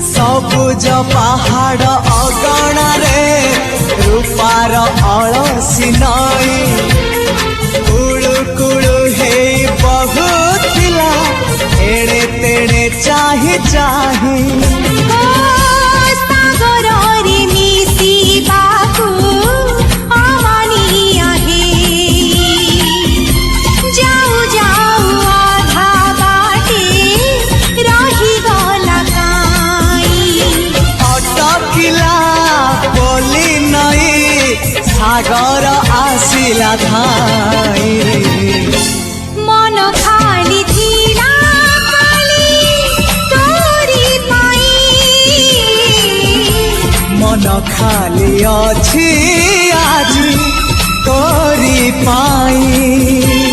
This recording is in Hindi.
सबुज पहाड़ अगणारे रूपार अलसी नई कुळु कुळु हे बहुथिला एड़े तेड़े चाही चाही सागर आसिला धाई मन खाली थिला खाली तोरी पाई मन खाली अछि आज तोरी पाई।